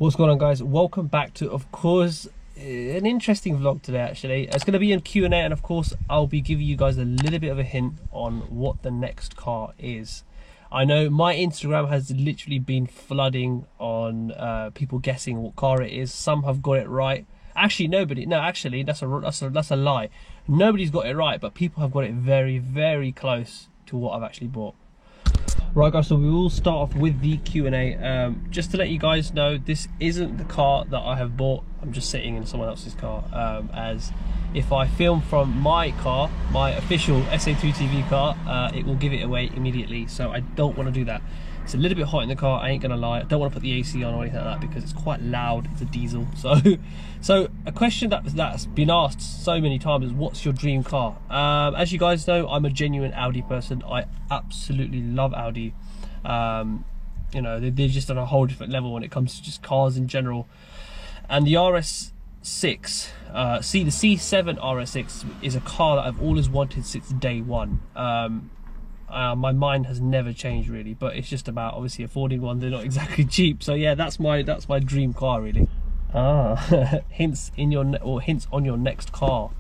What's going on, guys? Welcome back to, of course, an interesting vlog today. Actually, it's going to be in Q&A, and of course I'll be giving you guys a little bit of a hint on what the next car is. I know my Instagram has literally been flooding on people guessing what car it is. Some have got it right. Actually, that's a lie. Nobody's got it right, but people have got it very, very close to what I've actually bought. Right, guys, so we will start off with the Q&A. Just to let you guys know, this isn't the car that I have bought. I'm just sitting in someone else's car, as if I film from my car, my official SA2 TV car, it will give it away immediately, so I don't want to do that. It's a little bit hot in the car, I ain't gonna lie. I don't want to put the AC on or anything like that because it's quite loud. It's a diesel. So a question that's been asked so many times is, what's your dream car? As you guys know, I'm a genuine Audi person. I absolutely love Audi. You know, they're just on a whole different level when it comes to just cars in general. And the RS6, the C7 RS6 is a car that I've always wanted since day one. My mind has never changed really, but it's just about obviously affording one. They're not exactly cheap, so yeah, that's my dream car really. Hints on your next car.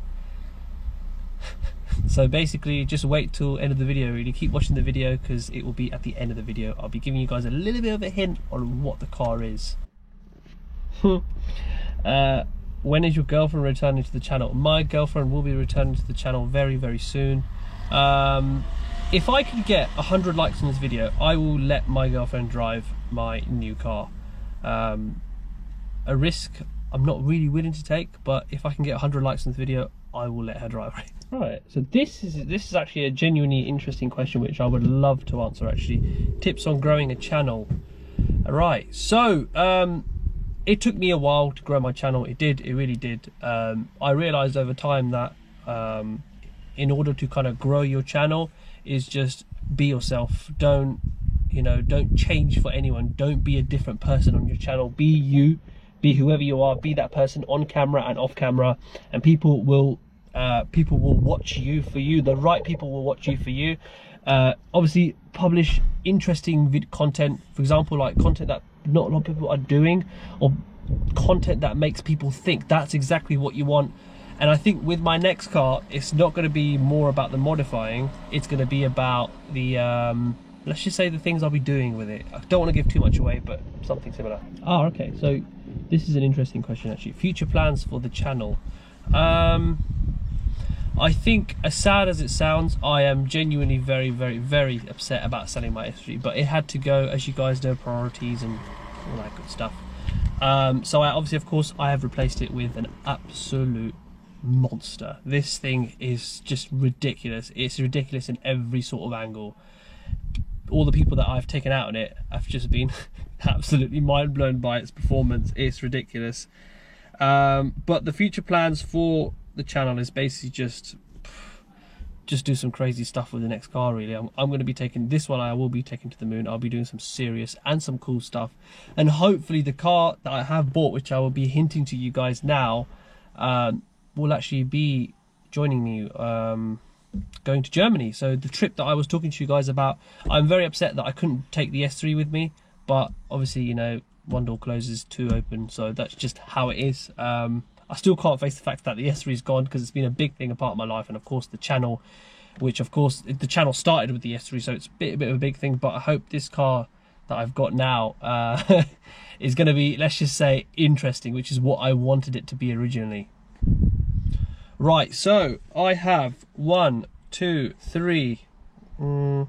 So basically, just wait till end of the video. Really, keep watching the video because it will be at the end of the video. I'll be giving you guys a little bit of a hint on what the car is. When is your girlfriend returning to the channel? My girlfriend will be returning to the channel very, very soon. If I can get 100 likes on this video, I will let my girlfriend drive my new car. A risk I'm not really willing to take, but if I can get 100 likes on this video, I will let her drive it. Right, so this is actually a genuinely interesting question which I would love to answer actually. Tips on growing a channel. Alright, so it took me a while to grow my channel. It really did. I realized over time that in order to kind of grow your channel is just be yourself. Don't change for anyone. Don't be a different person on your channel. Be you, be whoever you are, be that person on camera and off camera, and people will watch you for you. The right people will watch you for you. Obviously publish interesting content, for example, like content that not a lot of people are doing, or content that makes people think. That's exactly what you want. And I think with my next car, it's not going to be more about the modifying, it's going to be about the let's just say the things I'll be doing with it. I don't want to give too much away, but something similar. Okay, so this is an interesting question actually. Future plans for the channel. I think, as sad as it sounds, I am genuinely very, very, very upset about selling my S3, but it had to go, as you guys know, priorities and all that good stuff. So I obviously, of course, I have replaced it with an absolute monster. This thing is just ridiculous. It's ridiculous in every sort of angle. All the people that I've taken out on it have just been absolutely mind blown by its performance. It's ridiculous. But the future plans for the channel is basically just do some crazy stuff with the next car really. I'm going to be taking this one, I will be taking to the moon. I'll be doing some serious and some cool stuff, and hopefully the car that I have bought, which I will be hinting to you guys now, will actually be joining me going to Germany. So the trip that I was talking to you guys about, I'm very upset that I couldn't take the S3 with me, but obviously, you know, one door closes, two open, so that's just how it is. I still can't face the fact that the S3 is gone, because it's been a big thing, a part of my life, and of course the channel, which of course the channel started with the S3, so it's a bit of a big thing. But I hope this car that I've got now is going to be, let's just say, interesting, which is what I wanted it to be originally. Right, so I have 1, 2, 3, 4,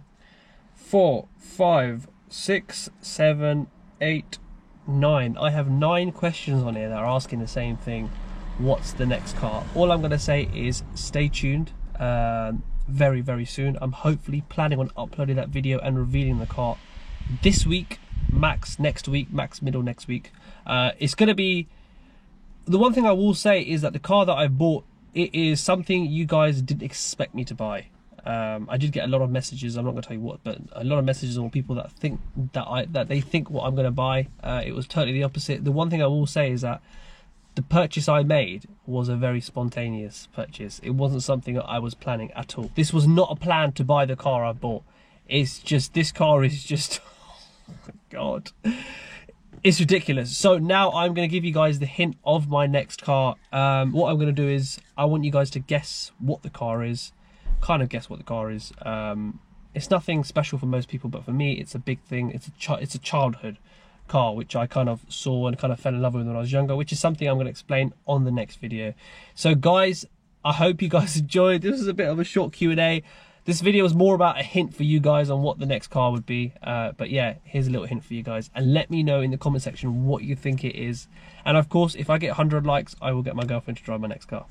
5, 6, 7, 8, 9. I have 9 questions on here that are asking the same thing. What's the next car? All I'm going to say is stay tuned. Very, very soon. I'm hopefully planning on uploading that video and revealing the car this week, max next week, max middle next week. It's going to be, the one thing I will say is that the car that I bought, it is something you guys didn't expect me to buy. I did get a lot of messages, I'm not going to tell you what, but a lot of messages on people that think that they think what I'm going to buy. It was totally the opposite. The one thing I will say is that the purchase I made was a very spontaneous purchase. It wasn't something that I was planning at all. This was not a plan to buy the car I bought. It's just, this car is just, oh my God. It's ridiculous. So now I'm going to give you guys the hint of my next car. What I'm going to do is I want you guys to guess what the car is. Kind of guess what the car is. It's nothing special for most people, but for me it's a big thing. It's a childhood car which I kind of saw and kind of fell in love with when I was younger, which is something I'm going to explain on the next video. So guys, I hope you guys enjoyed. This was a bit of a short Q&A. This video was more about a hint for you guys on what the next car would be. But yeah, here's a little hint for you guys. And let me know in the comment section what you think it is. And of course, if I get 100 likes, I will get my girlfriend to drive my next car.